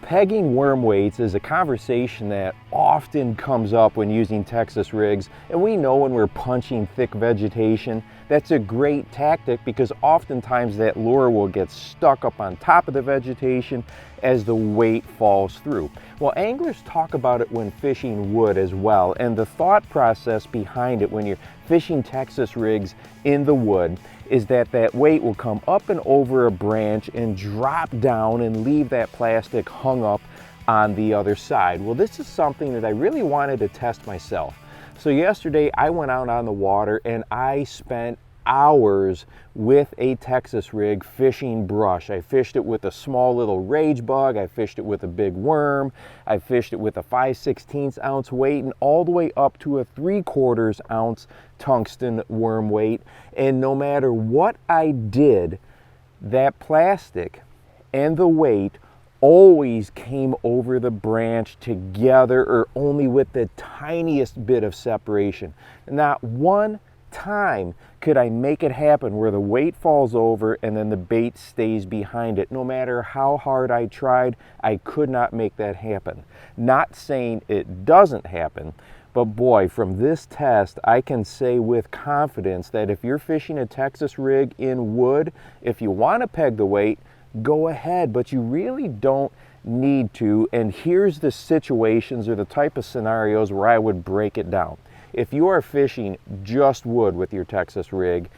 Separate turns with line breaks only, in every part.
Pegging worm weights is a conversation that often comes up when using Texas rigs, and we know when we're punching thick vegetation, that's a great tactic because oftentimes that lure will get stuck up on top of the vegetation as the weight falls through. Well, anglers talk about it when fishing wood as well, and the thought process behind it when you're fishing Texas rigs in the wood is that that weight will come up and over a branch and drop down and leave that plastic hung up on the other side. Well, this is something that I really wanted to test myself. So yesterday I went out on the water and I spent hours with a Texas rig fishing brush. I fished it with a small little rage bug, I fished it with a big worm, I fished it with a 5/16 ounce weight and all the way up to a 3/4 ounce tungsten worm weight. And no matter what I did, that plastic and the weight always came over the branch together or only with the tiniest bit of separation. Not one time could I make it happen where the weight falls over and then the bait stays behind it. No matter how hard I tried, I could not make that happen. Not saying it doesn't happen, but boy, from this test, I can say with confidence that if you're fishing a Texas rig in wood, if you want to peg the weight, go ahead, but you really don't need to. And here's the situations or the type of scenarios where I would break it down. If you are fishing just wood with your Texas rig,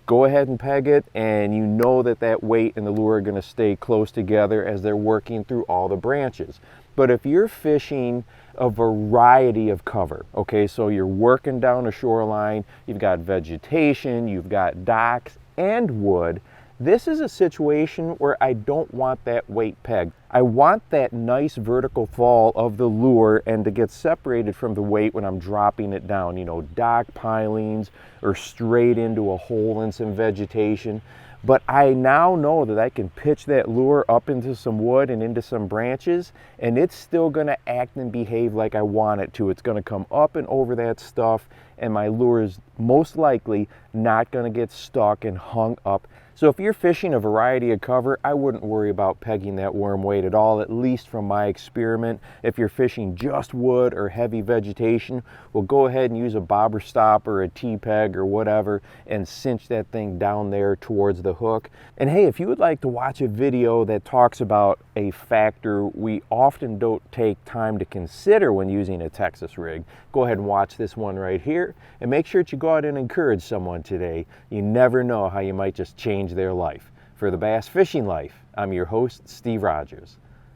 go ahead and peg it, and you know that that weight and the lure are going to stay close together as they're working through all the branches. But if you're fishing a variety of cover, okay, so you're working down a shoreline, you've got vegetation, you've got docks and wood, this is a situation where I don't want that weight pegged. I want that nice vertical fall of the lure and to get separated from the weight when I'm dropping it down, you know, dock pilings or straight into a hole in some vegetation. But I now know that I can pitch that lure up into some wood and into some branches, and it's still going to act and behave like I want it to. It's going to come up and over that stuff, and my lure is most likely not going to get stuck and hung up. So if you're fishing a variety of cover, I wouldn't worry about pegging that worm weight at all, at least from my experiment. If you're fishing just wood or heavy vegetation, well, go ahead and use a bobber stop or a T-peg or whatever and cinch that thing down there towards the hook. And hey, if you would like to watch a video that talks about a factor we often don't take time to consider when using a Texas rig, go ahead and watch this one right here, and make sure that you go out and encourage someone today. You never know how you might just change their life. For the Bass Fishing Life, I'm your host, Steve Rogers.